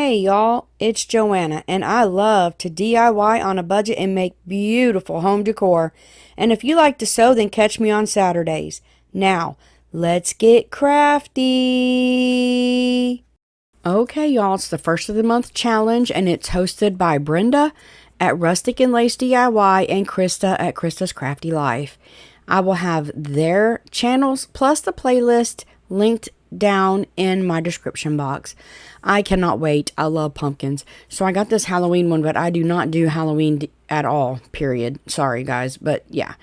Hey y'all, it's Joanna, and I love to DIY on a budget and make beautiful home decor. And if you like to sew, then catch me on Saturdays. Now, let's get crafty. Okay, y'all, it's the first of the month challenge, and it's hosted by Brenda at Rustic and Lace DIY and KRISTA at KRISTA's Crafty Life. I will have their channels plus the playlist linked down in my description box. I cannot wait. I love pumpkins. So I got this Halloween one, but I do not do Halloween at all, period. Sorry, guys, but yeah.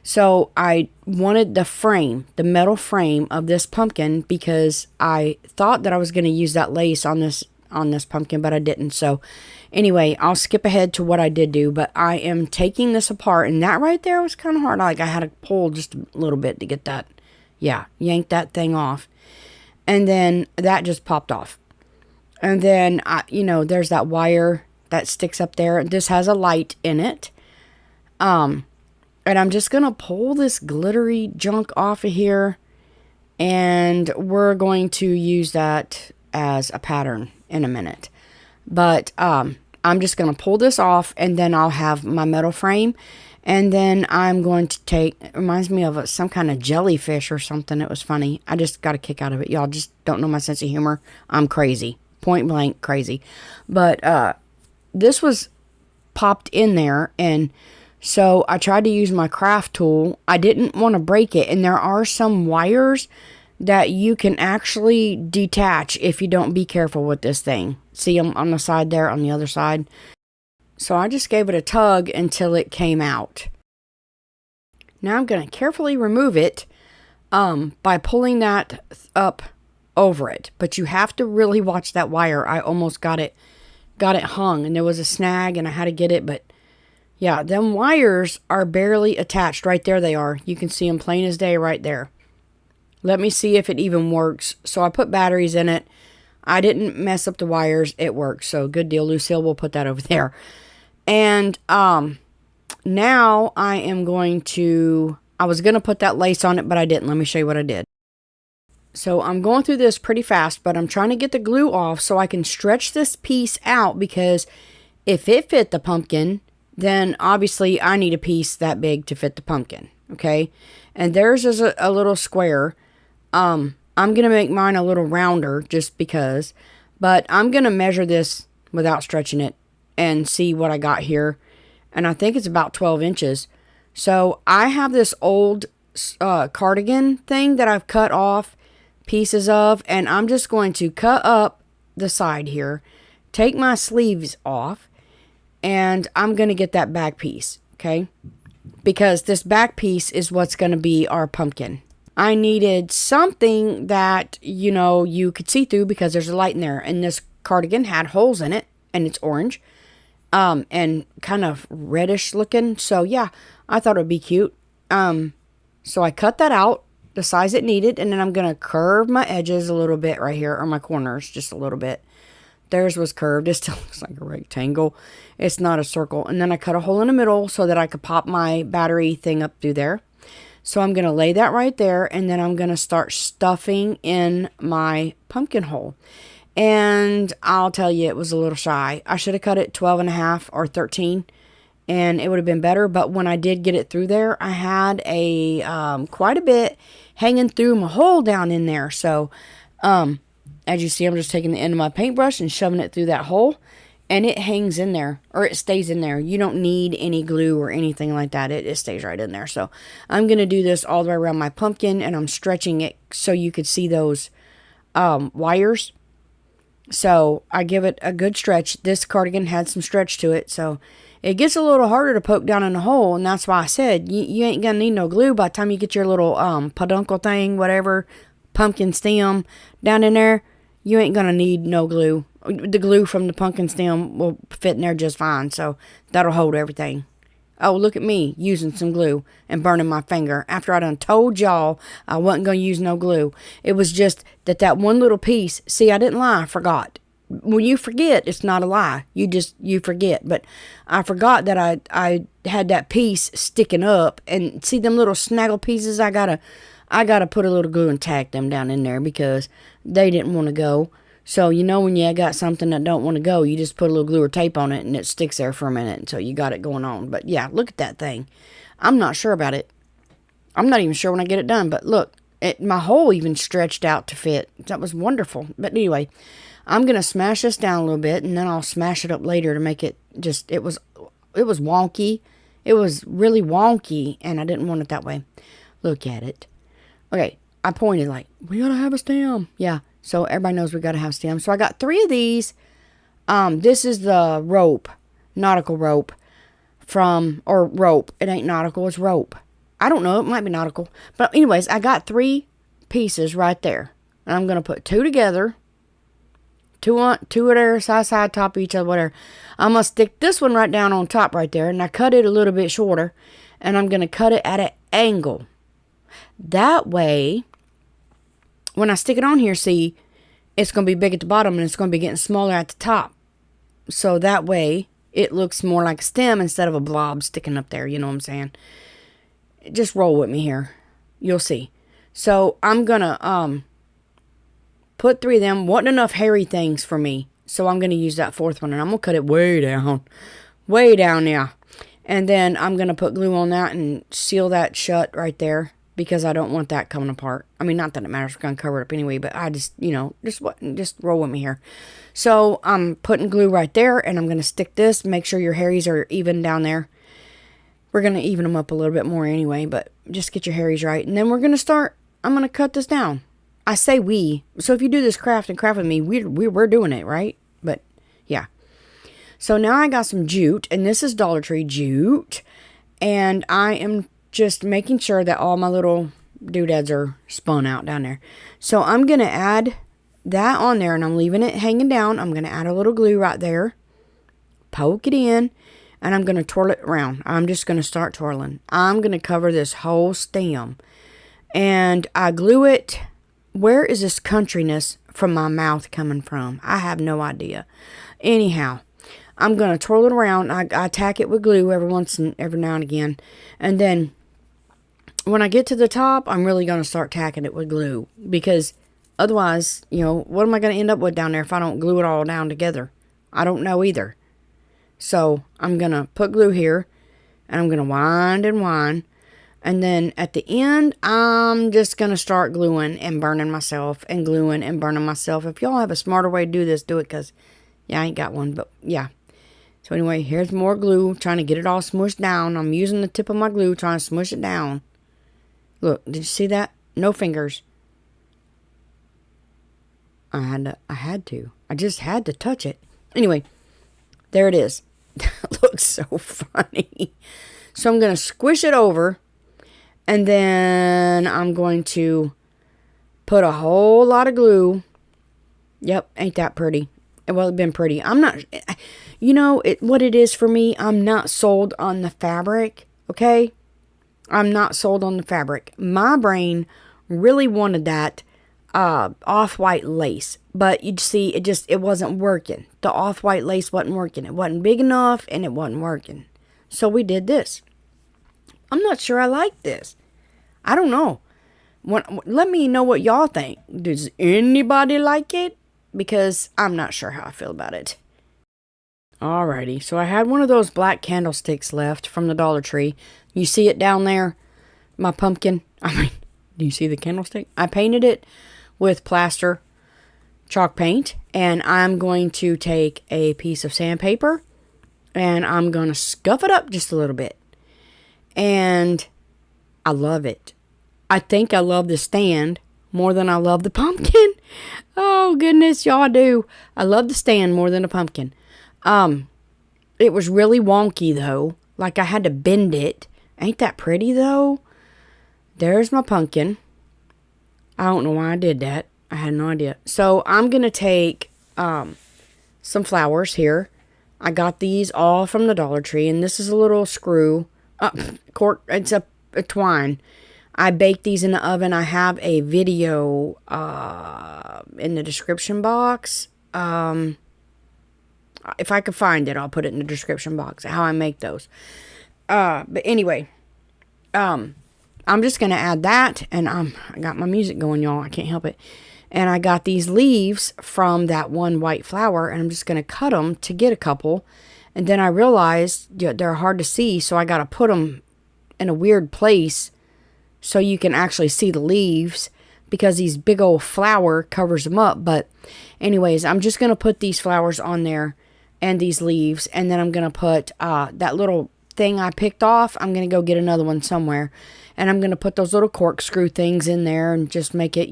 So I wanted the frame, the metal frame of this pumpkin, because I thought that I was going to use that lace on this pumpkin, but I didn't. So anyway, I'll skip ahead to what I did do, but I am taking this apart, and that right there was kind of hard. Like I had to pull just a little bit to get that, yank that thing off. And then that just popped off. And then, there's that wire that sticks up there. This has a light in it. And I'm just going to pull this glittery junk off of here. And we're going to use that as a pattern in a minute. But I'm just going to pull this off, and then I'll have my metal frame. And then I'm going to take, it reminds me of some kind of jellyfish or something. It was funny. I just got a kick out of it. Y'all just don't know my sense of humor. I'm crazy. Point blank crazy. But this was popped in there, and so I tried to use my craft tool. I didn't want to break it, and there are some wires that you can actually detach if you don't be careful with this thing. See them on the side there, on the other side? So I just gave it a tug until it came out. Now I'm going to carefully remove it by pulling that up over it. But you have to really watch that wire. I almost got it hung, and there was a snag, and I had to get it. But yeah, them wires are barely attached. Right there they are. You can see them plain as day right there. Let me see if it even works. So I put batteries in it. I didn't mess up the wires. It works. So good deal. Lucille will put that over there. And now I am going to, I was going to put that lace on it, but I didn't. Let me show you what I did. So I'm going through this pretty fast, but I'm trying to get the glue off so I can stretch this piece out, because if it fit the pumpkin, then obviously I need a piece that big to fit the pumpkin. Okay. And theirs is a little square. I'm going to make mine a little rounder just because, but I'm going to measure this without stretching it and see what I got here. And I think it's about 12 inches. So I have this old cardigan thing that I've cut off pieces of, and I'm just going to cut up the side here, take my sleeves off, and I'm going to get that back piece, okay? Because this back piece is what's going to be our pumpkin. I needed something that, you could see through because there's a light in there. And this cardigan had holes in it, and it's orange, and kind of reddish looking. So yeah, I thought it would be cute. So I cut that out the size it needed, and then I'm going to curve my edges a little bit right here, or my corners just a little bit. Theirs was curved. It still looks like a rectangle. It's not a circle. And then I cut a hole in the middle so that I could pop my battery thing up through there. So I'm going to lay that right there, and then I'm going to start stuffing in my pumpkin hole. And I'll tell you, it was a little shy. I should have cut it 12.5 or 13, and it would have been better. But when I did get it through there, I had quite a bit hanging through my hole down in there. So as you see, I'm just taking the end of my paintbrush and shoving it through that hole, and it hangs in there, or it stays in there. You don't need any glue or anything like that. It stays right in there. So I'm going to do this all the way around my pumpkin, and I'm stretching it so you could see those wires. So I give it a good stretch. This cardigan had some stretch to it, so it gets a little harder to poke down in the hole, and that's why I said you ain't going to need no glue by the time you get your little peduncle thing, whatever, pumpkin stem down in there. You ain't going to need no glue. The glue from the pumpkin stem will fit in there just fine, so that'll hold everything. Oh, look at me using some glue and burning my finger after I done told y'all I wasn't going to use no glue. It was just that one little piece. See, I didn't lie. I forgot. When you forget, it's not a lie. You forget. But I forgot that I had that piece sticking up, and see them little snaggle pieces. I gotta put a little glue and tack them down in there because they didn't want to go. So, you know, when you got something that don't want to go, you just put a little glue or tape on it and it sticks there for a minute until you got it going on. But yeah, look at that thing. I'm not sure about it. I'm not even sure when I get it done, but look, my hole even stretched out to fit. That was wonderful. But anyway, I'm going to smash this down a little bit, and then I'll smash it up later to make it just, it was wonky. It was really wonky, and I didn't want it that way. Look at it. Okay, I pointed like, we got to have a stem. Yeah, so everybody knows we got to have stem. So I got 3 of these. This is the rope, nautical rope or rope. It ain't nautical, it's rope. I don't know, it might be nautical. But anyways, I got 3 pieces right there. And I'm going to put 2 together. 2 at their side, top of each other, whatever. I'm going to stick this one right down on top right there. And I cut it a little bit shorter. And I'm going to cut it at an angle. That way, when I stick it on here, see, it's going to be big at the bottom and it's going to be getting smaller at the top. So that way, it looks more like a stem instead of a blob sticking up there. You know what I'm saying? Just roll with me here. You'll see. So I'm going to put 3 of them. Wasn't enough hairy things for me. So I'm going to use that 4th one. And I'm going to cut it way down. Way down there. And then I'm going to put glue on that and seal that shut right there. Because I don't want that coming apart. I mean, not that it matters. We're going to cover it up anyway. But I just, you know, just roll with me here. So I'm putting glue right there. And I'm going to stick this. Make sure your hairies are even down there. We're going to even them up a little bit more anyway, but just get your hairies right. And then we're going to start, I'm going to cut this down. I say we. So if you do this craft with me, we're doing it, right? But yeah. So now I got some jute, and this is Dollar Tree jute. And I am just making sure that all my little doodads are spun out down there. So I'm going to add that on there, and I'm leaving it hanging down. I'm going to add a little glue right there. Poke it in. And I'm going to twirl it around. I'm just going to start twirling. I'm going to cover this whole stem. And I glue it. Where is this countryness from my mouth coming from? I have no idea. Anyhow, I'm going to twirl it around. I tack it with glue every now and again. And then when I get to the top, I'm really going to start tacking it with glue. Because otherwise, you know, what am I going to end up with down there if I don't glue it all down together? I don't know either. So I'm going to put glue here, and I'm going to wind and wind. And then at the end, I'm just going to start gluing and burning myself and gluing and burning myself. If y'all have a smarter way to do this, do it, because, yeah, I ain't got one, but yeah. So anyway, here's more glue, trying to get it all smushed down. I'm using the tip of my glue, trying to smush it down. Look, did you see that? No fingers. I had to. I just had to touch it. Anyway, there it is. That looks so funny. So I'm going to squish it over. And then I'm going to put a whole lot of glue. Yep, ain't that pretty? Well, it's been pretty. I'm not, you know, what it is for me, I'm not sold on the fabric, okay? I'm not sold on the fabric. My brain really wanted that off-white lace. But you'd see, it wasn't working. The off-white lace wasn't working. It wasn't big enough, and it wasn't working. So we did this. I'm not sure I like this. I don't know. Let me know what y'all think. Does anybody like it? Because I'm not sure how I feel about it. Alrighty, so I had one of those black candlesticks left from the Dollar Tree. You see it down there? My pumpkin. I mean, do you see the candlestick? I painted it with plaster chalk paint, and I'm going to take a piece of sandpaper, and I'm going to scuff it up just a little bit. And I love it. I think I love the stand more than I love the pumpkin. Oh, goodness, y'all do. I love the stand more than the pumpkin. It was really wonky, though. Like, I had to bend it. Ain't that pretty, though? There's my pumpkin. I don't know why I did that. I had no idea. So, I'm going to take some flowers here. I got these all from the Dollar Tree, and this is a little screw. It's a twine. I baked these in the oven. I have a video in the description box. If I could find it, I'll put it in the description box, how I make those. But anyway, I'm just going to add that, and I got my music going, y'all. I can't help it. And I got these leaves from that one white flower, and I'm just going to cut them to get a couple. And then I realized they're hard to see, so I got to put them in a weird place so you can actually see the leaves, because these big old flower covers them up. But anyways, I'm just going to put these flowers on there and these leaves, and then I'm going to put that little thing I picked off. I'm going to go get another one somewhere, and I'm going to put those little corkscrew things in there and just make it,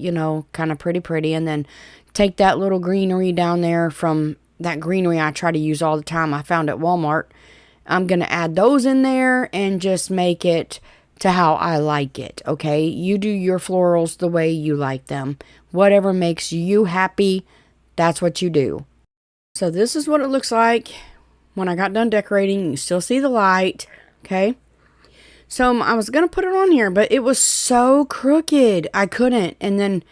kind of pretty, and then take that little greenery down there from that greenery I try to use all the time I found at Walmart. I'm going to add those in there and just make it to how I like it, okay? You do your florals the way you like them. Whatever makes you happy, that's what you do. So this is what it looks like when I got done decorating. You still see the light, okay? So I was going to put it on here, but it was so crooked. I couldn't. And then,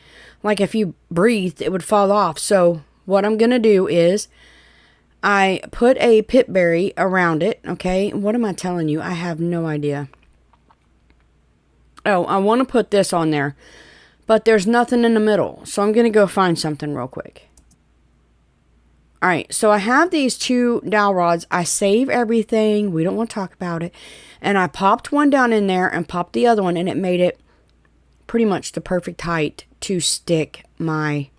like, if you breathed, it would fall off. So what I'm going to do is I put a pitberry around it, okay? What am I telling you? I have no idea. Oh, I want to put this on there, but there's nothing in the middle. So I'm going to go find something real quick. All right, so I have these 2 dowel rods. I save everything. We don't want to talk about it. And I popped one down in there and popped the other one, and it made it pretty much the perfect height to stick my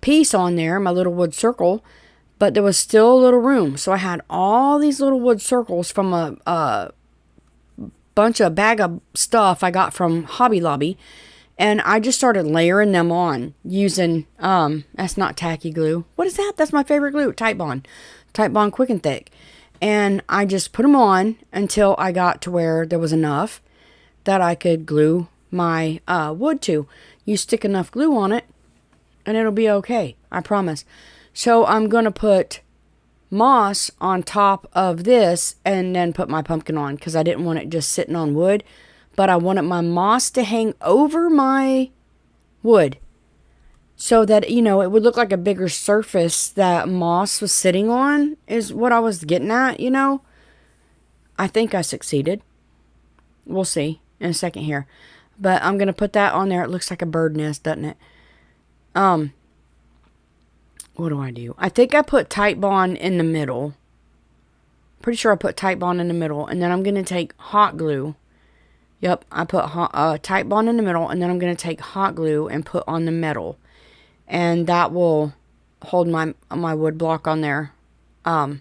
piece on there, my little wood circle, but there was still a little room. So I had all these little wood circles from a bag of stuff I got from Hobby Lobby, and I just started layering them on using, that's not tacky glue. What is that? That's my favorite glue, Titebond Quick and Thick. And I just put them on until I got to where there was enough that I could glue my wood to. You stick enough glue on it, and it'll be okay. I promise. So I'm going to put moss on top of this and then put my pumpkin on, because I didn't want it just sitting on wood, but I wanted my moss to hang over my wood so that, it would look like a bigger surface that moss was sitting on, is what I was getting at, I think I succeeded. We'll see in a second here. But I'm going to put that on there. It looks like a bird nest, doesn't it? What do? I think I put Titebond in the middle. Pretty sure I put Titebond in the middle. And then I'm going to take hot glue. Yep, I put Titebond in the middle. And then I'm going to take hot glue and put on the metal. And that will hold my wood block on there. I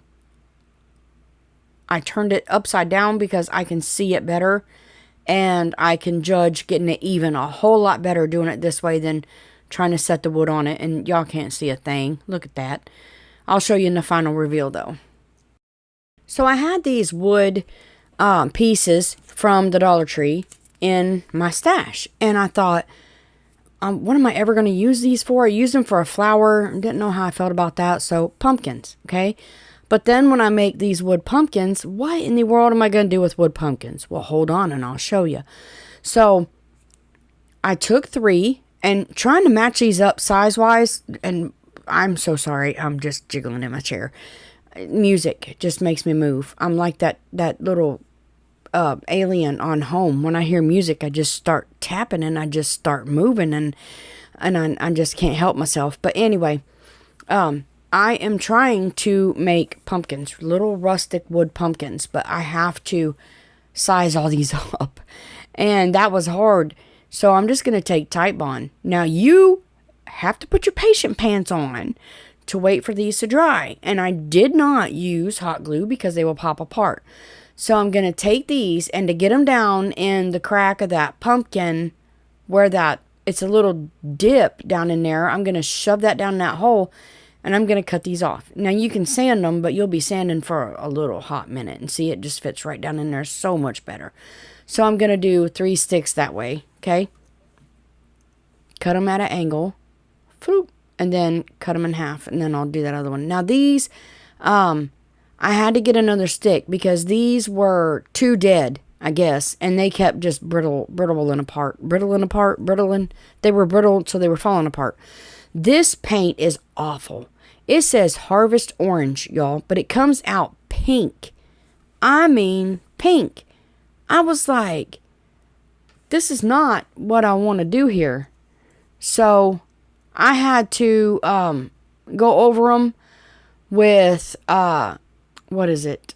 turned it upside down because I can see it better. And I can judge getting it even a whole lot better doing it this way than trying to set the wood on it. And y'all can't see a thing. Look at that. I'll show you in the final reveal though. So I had these wood pieces from the Dollar Tree in my stash. And I thought, what am I ever going to use these for? I used them for a flower. Didn't know how I felt about that. So pumpkins, okay? But then when I make these wood pumpkins, what in the world am I going to do with wood pumpkins? Well, hold on and I'll show you. So I took 3 and trying to match these up size-wise, and I'm so sorry, I'm just jiggling in my chair. Music just makes me move. I'm like that little alien on Home. When I hear music, I just start tapping and I just start moving, and I just can't help myself. But anyway, I am trying to make pumpkins, little rustic wood pumpkins, but I have to size all these up, and that was hard. So I'm just going to take Titebond. Now you have to put your patient pants on to wait for these to dry. And I did not use hot glue because they will pop apart. So I'm going to take these, and to get them down in the crack of that pumpkin where it's a little dip down in there, I'm going to shove that down in that hole, and I'm going to cut these off. Now you can sand them, but you'll be sanding for a little hot minute, and see, it just fits right down in there so much better. So I'm going to do 3 sticks that way, okay? Cut them at an angle, floop, and then cut them in half, and then I'll do that other one. Now these, I had to get another stick because these were too dead, I guess, and they kept just brittling apart. They were brittle, so they were falling apart. This paint is awful. It says Harvest Orange, y'all, but it comes out pink. I mean, pink. I was like, this is not what I want to do here. So I had to go over them with, what is it?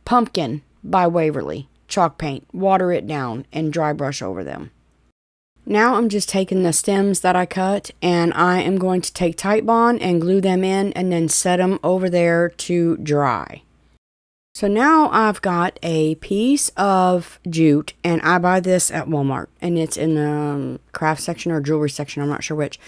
Pumpkin by Waverly. Chalk paint. Water it down and dry brush over them. Now I'm just taking the stems that I cut and I am going to take Titebond and glue them in and then set them over there to dry. So now I've got a piece of jute, and I buy this at Walmart, and it's in the craft section or jewelry section, I'm not sure which.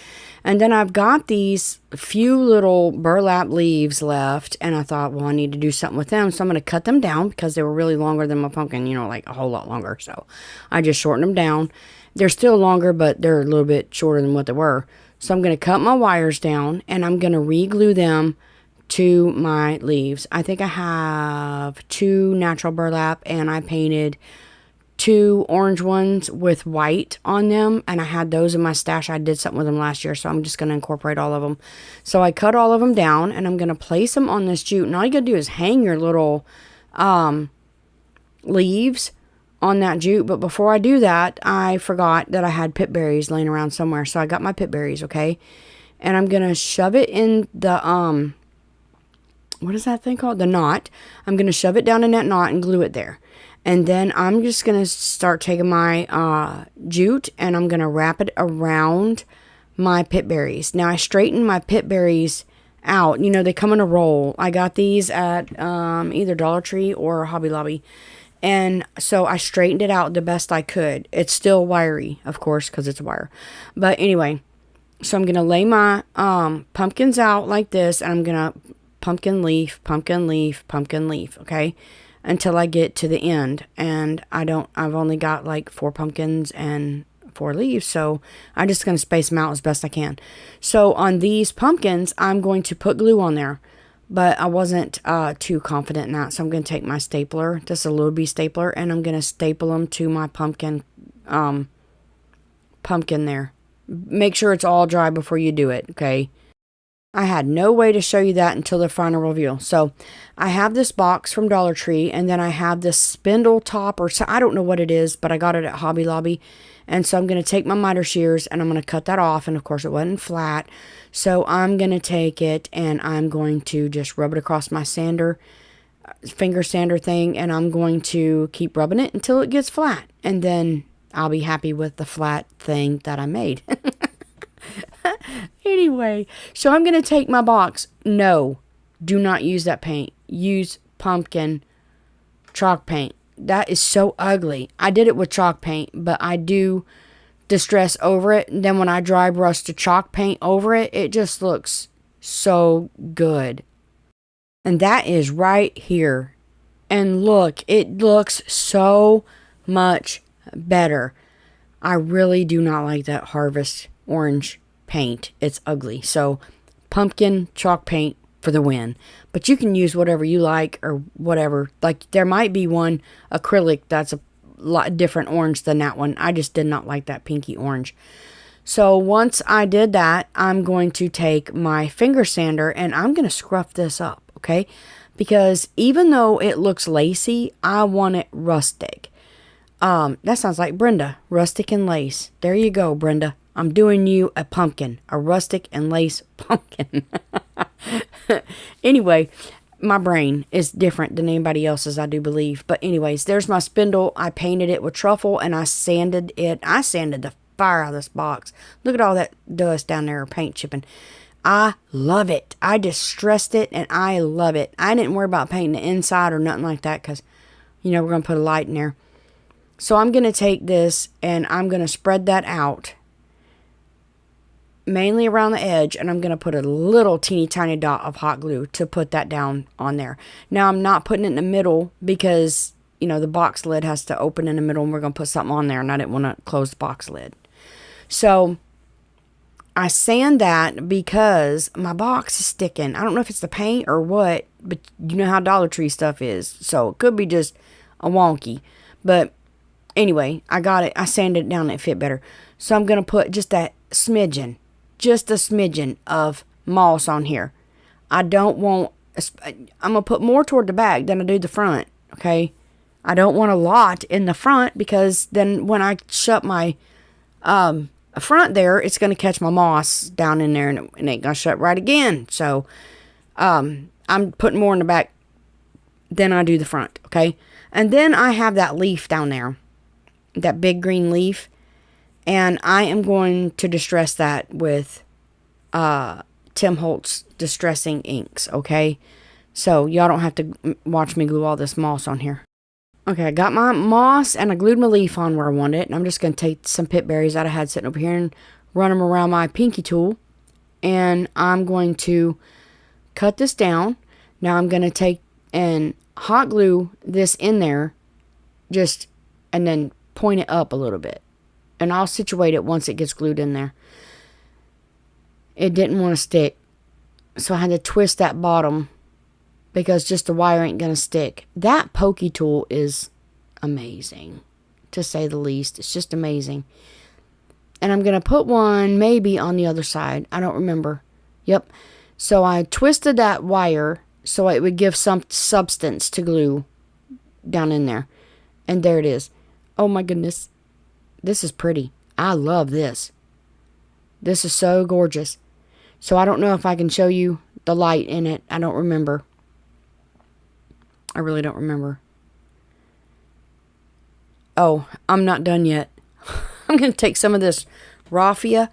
And then I've got these few little burlap leaves left, and I thought, well, I need to do something with them, so I'm going to cut them down because they were really longer than my pumpkin, you know, like a whole lot longer. So I just shortened them down. They're still longer, but they're a little bit shorter than what they were. So I'm going to cut my wires down, and I'm going to re-glue them to my leaves. I think I have 2 natural burlap, and I painted 2 orange ones with white on them, and I had those in my stash. I did something with them last year, so I'm just going to incorporate all of them. So I cut all of them down, and I'm going to place them on this jute, and all you got to do is hang your little leaves on that jute. But before I do that, I forgot that I had pip berries laying around somewhere, so I got my pip berries, okay? And I'm going to shove it in the what is that thing called? The knot. I'm going to shove it down in that knot and glue it there. And then I'm just going to start taking my jute and I'm going to wrap it around my pip berries. Now I straighten my pip berries out. You know, they come in a roll. I got these at either Dollar Tree or Hobby Lobby. And so I straightened it out the best I could. It's still wiry, of course, because it's wire. But anyway, so I'm going to lay my pumpkins out like this, and I'm going to pumpkin leaf, pumpkin leaf, pumpkin leaf, okay? Until I get to the end. And I've only got like 4 pumpkins and 4 leaves, so I'm just going to space them out as best I can. So on these pumpkins, I'm going to put glue on there, but I wasn't too confident in that, so I'm going to take my stapler, just a little B stapler, and I'm going to staple them to my pumpkin there. Make sure it's all dry before you do it, okay? I had no way to show you that until the final reveal. So I have this box from Dollar Tree, and then I have this spindle top, or so I don't know what it is, but I got it at Hobby Lobby. And so I'm going to take my miter shears and I'm going to cut that off. And of course it wasn't flat. So I'm going to take it and I'm going to just rub it across my finger sander thing. And I'm going to keep rubbing it until it gets flat. And then I'll be happy with the flat thing that I made. Anyway, so I'm going to take my box. No, do not use that paint. Use pumpkin chalk paint. That is so ugly. I did it with chalk paint, but I do distress over it. And then when I dry brush the chalk paint over it, it just looks so good. And that is right here. And look, it looks so much better. I really do not like that Harvest orange paint. It's ugly. So pumpkin chalk paint for the win. But you can use whatever you like or whatever. Like there might be one acrylic that's a lot different orange than that one. I just did not like that pinky orange. So once I did that, I'm going to take my finger sander and I'm going to scruff this up, okay? Because even though it looks lacy, I want it rustic. That sounds like Brenda, rustic and lace. There you go, Brenda. I'm doing you a pumpkin, a rustic and lace pumpkin. Anyway, my brain is different than anybody else's, I do believe. But anyways, there's my spindle. I painted it with truffle and I sanded it. I sanded the fire out of this box. Look at all that dust down there, paint chipping. I love it. I distressed it and I love it. I didn't worry about painting the inside or nothing like that because, you know, we're going to put a light in there. So I'm going to take this and I'm going to spread that out mainly around the edge, and I'm going to put a little teeny tiny dot of hot glue to put that down on there. Now I'm not putting it in the middle because, you know, the box lid has to open in the middle and we're going to put something on there and I didn't want to close the box lid. So I sand that because my box is sticking. I don't know if it's the paint or what, but you know how Dollar Tree stuff is. So it could be just a wonky. But anyway, I got it. I sanded it down and it fit better. So I'm going to put just a smidgen of moss on here. I don't want, I'm going to put more toward the back than I do the front, okay? I don't want a lot in the front because then when I shut my front there, it's going to catch my moss down in there, and it ain't going to shut right again. So I'm putting more in the back than I do the front, okay? And then I have that leaf down there, that big green leaf, and I am going to distress that with Tim Holtz Distressing Inks, okay? So y'all don't have to watch me glue all this moss on here. Okay, I got my moss and I glued my leaf on where I want it. And I'm just going to take some pit berries that I had sitting over here and run them around my pinky tool. And I'm going to cut this down. Now I'm going to take and hot glue this in there, and then point it up a little bit. And I'll situate it once it gets glued in there. It didn't want to stick, so I had to twist that bottom because just the wire ain't going to stick. That pokey tool is amazing, to say the least. It's just amazing. And I'm going to put one maybe on the other side. I don't remember. Yep. So I twisted that wire so it would give some substance to glue down in there. And there it is. Oh my goodness. This is pretty. I love this. This is so gorgeous. So I don't know if I can show you the light in it. I don't remember. I really don't remember. Oh, I'm not done yet. I'm going to take some of this raffia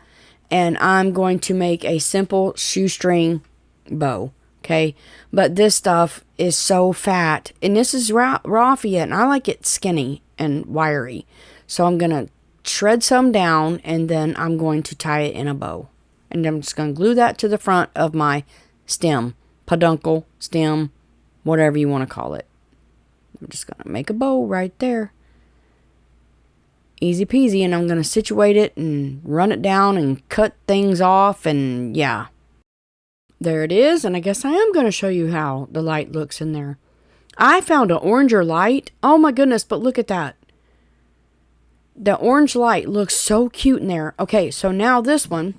and I'm going to make a simple shoestring bow. Okay. But this stuff is so fat. And this is raffia and I like it skinny and wiry. So I'm going to shred some down and then I'm going to tie it in a bow. And I'm just going to glue that to the front of my stem. Peduncle, stem, whatever you want to call it. I'm just going to make a bow right there. Easy peasy. And I'm going to situate it and run it down and cut things off. And yeah. There it is. And I guess I am going to show you how the light looks in there. I found an oranger light. Oh my goodness. But look at that. The orange light looks so cute in there. Okay. So now this one.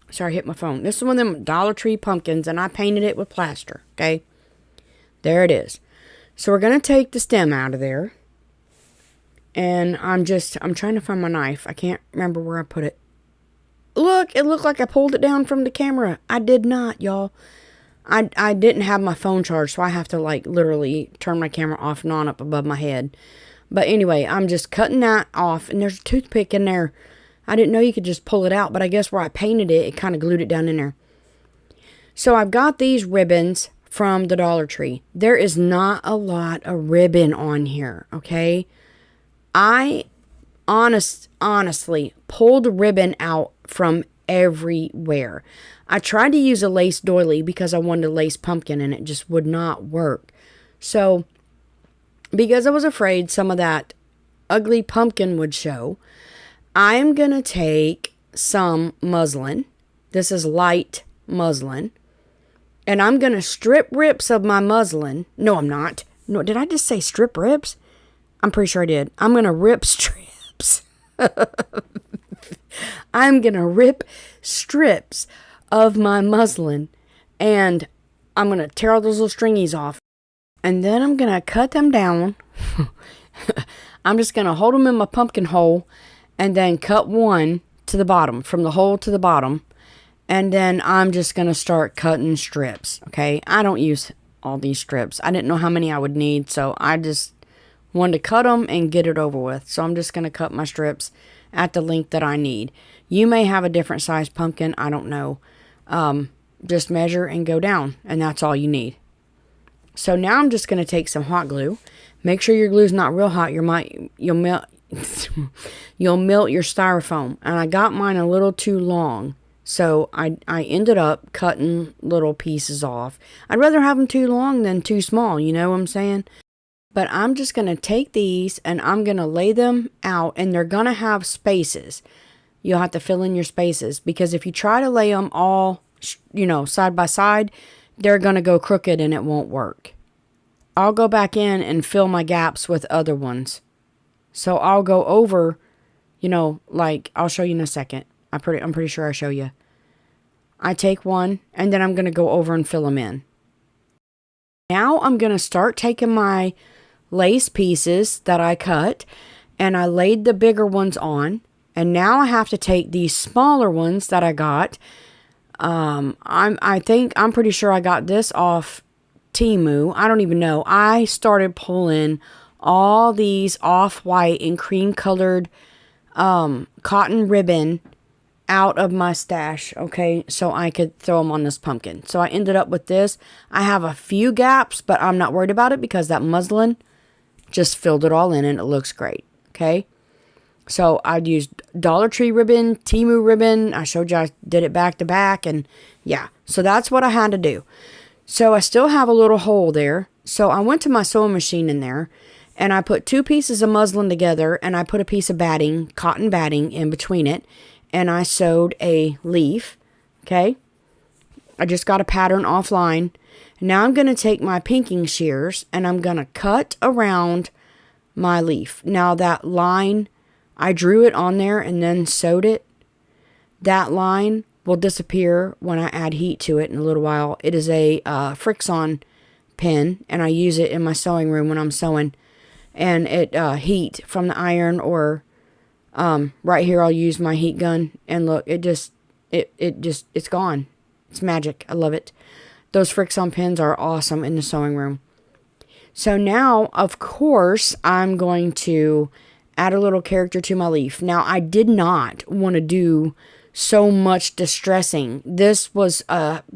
Sorry, I hit my phone. This is one of them Dollar Tree pumpkins, and I painted it with plaster, okay? There it is. So we're going to take the stem out of there. And I'm trying to find my knife. I can't remember where I put it. Look, it looked like I pulled it down from the camera. I did not, y'all. I didn't have my phone charged, so I have to, like, literally turn my camera off and on up above my head. But anyway, I'm just cutting that off, and there's a toothpick in there. I didn't know you could just pull it out, but I guess where I painted it, it kind of glued it down in there. So I've got these ribbons from the Dollar Tree. There is not a lot of ribbon on here, okay? I honestly pulled ribbon out from everywhere. I tried to use a lace doily because I wanted a lace pumpkin and it just would not work. So, because I was afraid some of that ugly pumpkin would show, I'm going to take some muslin. This is light muslin. And I'm going to strip rips of my muslin. No, I'm not. No, did I just say strip rips? I'm pretty sure I did. I'm going to rip strips. I'm going to rip strips of my muslin. And I'm going to tear all those little stringies off. And then I'm going to cut them down. I'm just going to hold them in my pumpkin hole. And then cut one to the bottom, from the hole to the bottom. And then I'm just going to start cutting strips, okay? I don't use all these strips. I didn't know how many I would need, so I just wanted to cut them and get it over with. So I'm just going to cut my strips at the length that I need. You may have a different size pumpkin. I don't know. Just measure and go down, and that's all you need. So now I'm just going to take some hot glue. Make sure your glue's not real hot. You'll melt you'll melt your styrofoam. And I got mine a little too long, so I ended up cutting little pieces off. I'd rather have them too long than too small, you know what I'm saying? But I'm just going to take these and I'm going to lay them out, and they're going to have spaces. You'll have to fill in your spaces, because if you try to lay them all, side by side, they're going to go crooked and it won't work. I'll go back in and fill my gaps with other ones. So I'll go over, I'll show you in a second. I'm pretty sure I show you. I take one and then I'm going to go over and fill them in. Now I'm going to start taking my lace pieces that I cut, and I laid the bigger ones on, And now I have to take these smaller ones that I got. I'm pretty sure I got this off Temu. I don't even know. I started pulling all these off-white and cream-colored cotton ribbon out of my stash, okay, so I could throw them on this pumpkin. So I ended up with this. I have a few gaps, but I'm not worried about it because that muslin just filled it all in and it looks great, okay? So I'd used Dollar Tree ribbon, Temu ribbon. I showed you I did it back to back, and yeah, so that's what I had to do. So I still have a little hole there. So I went to my sewing machine in there, and I put 2 pieces of muslin together, and I put a piece of batting, cotton batting, in between it, and I sewed a leaf, okay? I just got a pattern offline. Now I'm going to take my pinking shears, and I'm going to cut around my leaf. Now that line, I drew it on there and then sewed it. That line will disappear when I add heat to it in a little while. It is a Frixion pen, and I use it in my sewing room when I'm sewing. And it heat from the iron, or right here I'll use my heat gun, and look, it's gone. It's magic. I love it. Those Frixion pens are awesome in the sewing room. So now, of course, I'm going to add a little character to my leaf. Now, I did not want to do so much distressing. This was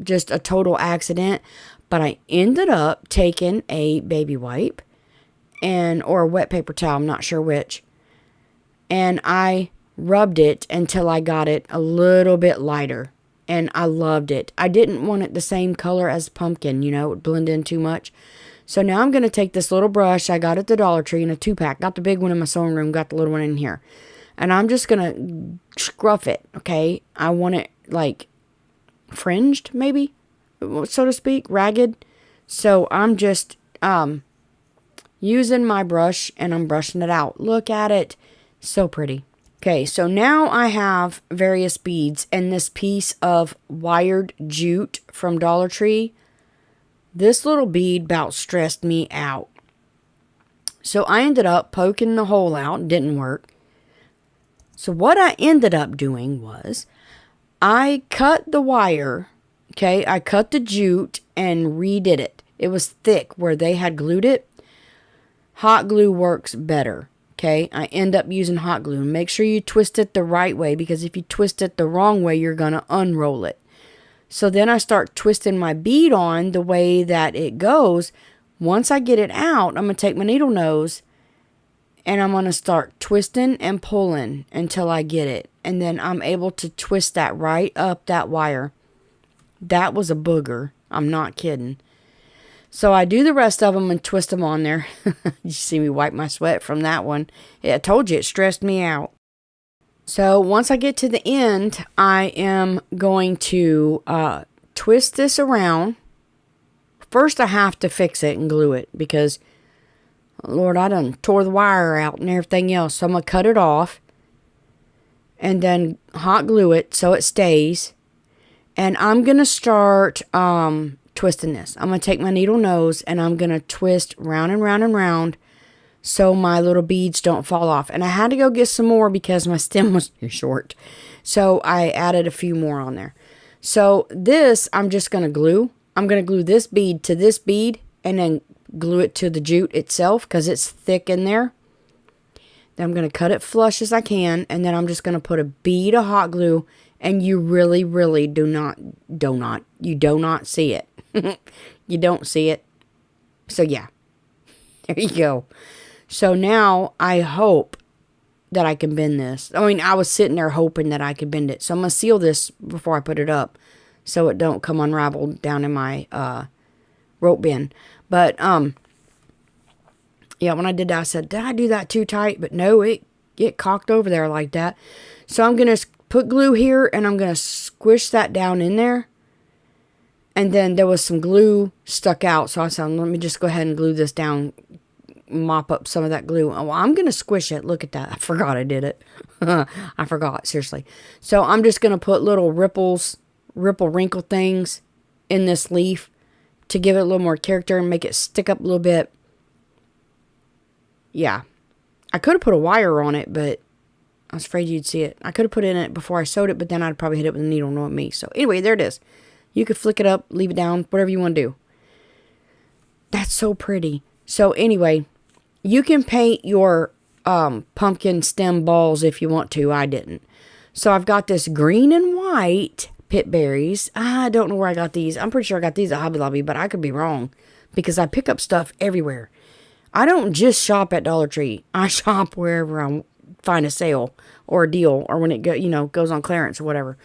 just a total accident, but I ended up taking a baby wipe or a wet paper towel, I'm not sure which, and I rubbed it until I got it a little bit lighter, and I loved it. I didn't want it the same color as pumpkin, it would blend in too much. So now I'm going to take this little brush I got at the Dollar Tree in a 2-pack. Got the big one in my sewing room, got the little one in here. And I'm just going to scruff it, okay? I want it, like, fringed, maybe, so to speak, ragged. So I'm just using my brush, and I'm brushing it out. Look at it. So pretty. Okay, so now I have various beads, and this piece of wired jute from Dollar Tree. This little bead about stressed me out. So I ended up poking the hole out. Didn't work. So what I ended up doing was I cut the wire. Okay, I cut the jute and redid it. It was thick where they had glued it. Hot glue works better. Okay, I end up using hot glue. Make sure you twist it the right way, because if you twist it the wrong way, you're going to unroll it. So then I start twisting my bead on the way that it goes. Once I get it out, I'm going to take my needle nose and I'm going to start twisting and pulling until I get it. And then I'm able to twist that right up that wire. That was a booger. I'm not kidding. So I do the rest of them and twist them on there. You see me wipe my sweat from that one. Yeah, I told you it stressed me out. So once I get to the end, I am going to twist this around. First, I have to fix it and glue it because, Lord, I done tore the wire out and everything else. So I'm going to cut it off and then hot glue it so it stays. And I'm going to start twisting this. I'm going to take my needle nose and I'm going to twist round and round and round so my little beads don't fall off. And I had to go get some more because my stem was too short. So I added a few more on there. So this, I'm just going to glue. I'm going to glue this bead to this bead and then glue it to the jute itself because it's thick in there. Then I'm going to cut it flush as I can. And then I'm just going to put a bead of hot glue. And you really, really do not see it. You don't see it. So yeah, there you go. So now I hope that I can bend this. I mean, I was sitting there hoping that I could bend it. So I'm going to seal this before I put it up so it don't come unraveled down in my rope bin. But, yeah, when I did that, I said, did I do that too tight? But no, it cocked over there like that. So I'm going to put glue here and I'm going to squish that down in there. And then there was some glue stuck out. So I said, let me just go ahead and glue this down. Mop up some of that glue. Oh, I'm going to squish it. Look at that. I forgot I did it. I forgot, seriously. So I'm just going to put little ripple wrinkle things in this leaf to give it a little more character and make it stick up a little bit. Yeah. I could have put a wire on it, but I was afraid you'd see it. I could have put it in it before I sewed it, but then I'd probably hit it with a needle, knowing me. So anyway, there it is. You could flick it up, leave it down, whatever you want to do. That's so pretty. So anyway, you can paint your pumpkin stem balls if you want to. I didn't. So I've got this green and white pit berries. I don't know where I got these. I'm pretty sure I got these at Hobby Lobby, but I could be wrong because I pick up stuff everywhere. I don't just shop at Dollar Tree. I shop wherever I find a sale or a deal, or when it goes on clearance or whatever.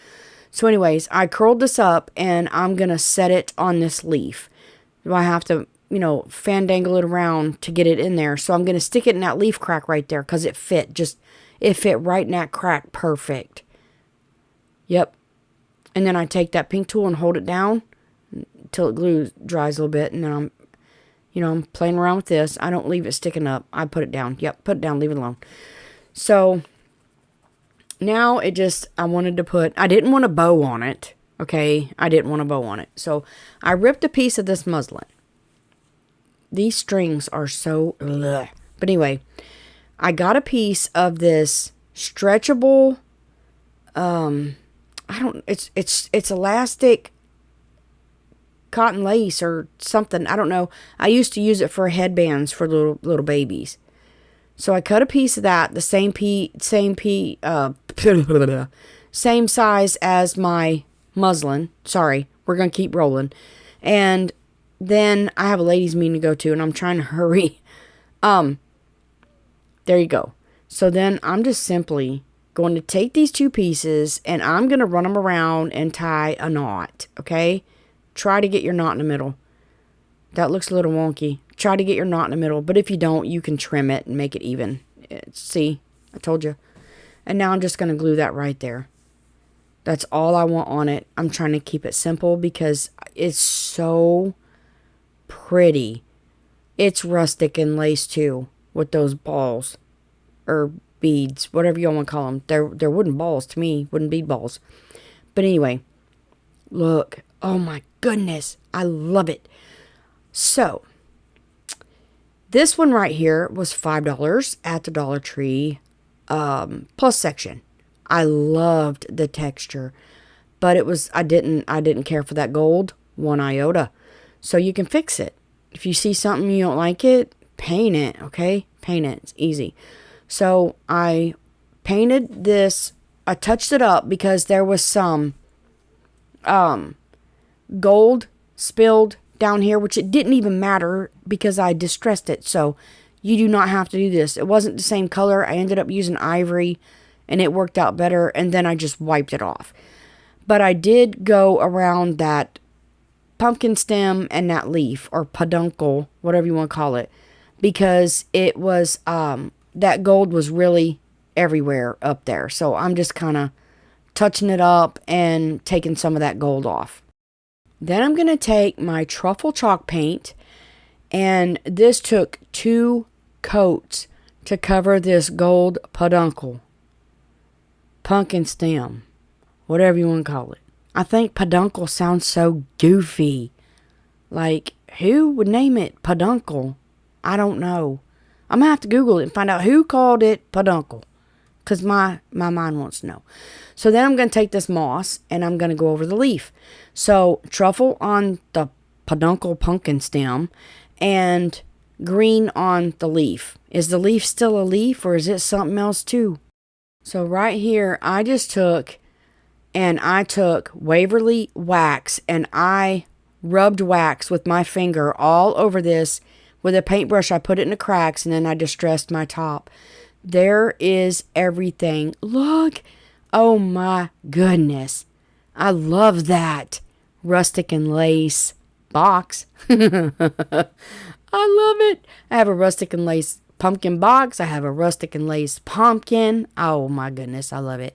So anyways, I curled this up and I'm going to set it on this leaf. Do I have to, fandangle it around to get it in there? So I'm going to stick it in that leaf crack right there because it fit right in that crack perfect. Yep. And then I take that pink tool and hold it down until glue dries a little bit. And then I'm playing around with this. I don't leave it sticking up. I put it down. Yep, put it down, leave it alone. So now I didn't want a bow on it. Okay, I didn't want a bow on it. So I ripped a piece of this muslin. These strings are so ugh. But anyway, I got a piece of this stretchable, it's elastic cotton lace or something. I don't know. I used to use it for headbands for little babies. So I cut a piece of that, the same size as my muslin. Sorry, we're going to keep rolling. And then I have a ladies' meeting to go to, and I'm trying to hurry. There you go. So then I'm just simply going to take these two pieces, and I'm going to run them around and tie a knot, okay? Try to get your knot in the middle. That looks a little wonky. Try to get your knot in the middle, but if you don't, you can trim it and make it even. See, I told you. And now I'm just going to glue that right there. That's all I want on it. I'm trying to keep it simple because it's so pretty. It's rustic and lace too with those balls or beads, whatever you want to call them. They're wooden balls to me, wooden bead balls. But anyway, look. Oh my goodness. I love it. So, this one right here was $5 at the Dollar Tree plus section. I loved the texture, but I didn't care for that gold one iota. So you can fix it. If you see something you don't like it, paint it, okay? Paint it. It's easy. So I painted this. I touched it up because there was some gold spilled down here, which it didn't even matter because I distressed it. So you do not have to do this. It wasn't the same color. I ended up using ivory and it worked out better. And then I just wiped it off. But I did go around that pumpkin stem and that leaf or peduncle, whatever you want to call it, because it was, that gold was really everywhere up there. So I'm just kind of touching it up and taking some of that gold off. Then I'm going to take my truffle chalk paint, and this took 2 coats to cover this gold peduncle, pumpkin stem, whatever you want to call it. I think peduncle sounds so goofy. Like, who would name it peduncle? I don't know. I'm going to have to Google it and find out who called it peduncle, because my mind wants to know. So then I'm going to take this moss and I'm going to go over the leaf. So truffle on the peduncle pumpkin stem and green on the leaf. Is the leaf still a leaf or is it something else too? So right here, I took Waverly wax and I rubbed wax with my finger all over this. With a paintbrush, I put it in the cracks and then I distressed my top. There is everything. Look. Oh my goodness. I love that rustic and lace box. I love it. I have a rustic and lace pumpkin box. I have a rustic and lace pumpkin. Oh my goodness. I love it.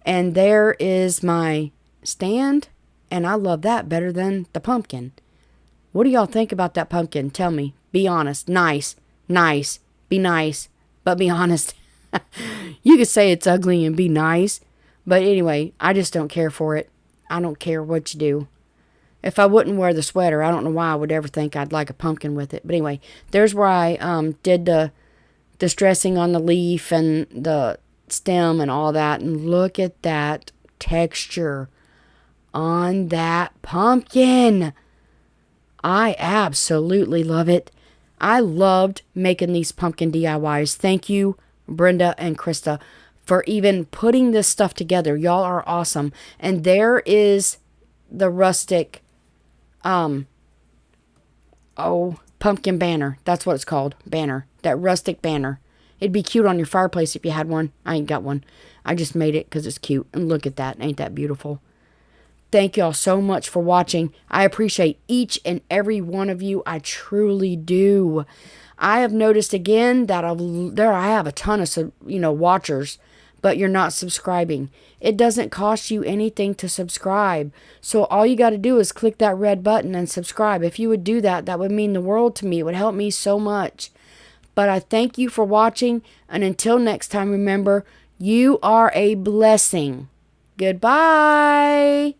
And there is my stand. And I love that better than the pumpkin. What do y'all think about that pumpkin? Tell me. Be honest. Nice. Be nice. But be honest. You could say it's ugly and be nice. But anyway, I just don't care for it. I don't care what you do. If I wouldn't wear the sweater, I don't know why I would ever think I'd like a pumpkin with it. But anyway, there's where I did the distressing on the leaf and the stem and all that. And look at that texture on that pumpkin. I absolutely love it. I loved making these pumpkin DIYs. Thank you, Brenda and KRISTA, for even putting this stuff together. Y'all are awesome. And there is the rustic, pumpkin banner. That's what it's called. Banner. That rustic banner. It'd be cute on your fireplace if you had one. I ain't got one. I just made it because it's cute. And look at that. Ain't that beautiful? Thank y'all so much for watching. I appreciate each and every one of you. I truly do. I have noticed again that I have a ton of watchers, but you're not subscribing. It doesn't cost you anything to subscribe. So all you got to do is click that red button and subscribe. If you would do that, that would mean the world to me. It would help me so much. But I thank you for watching. And until next time, remember, you are a blessing. Goodbye.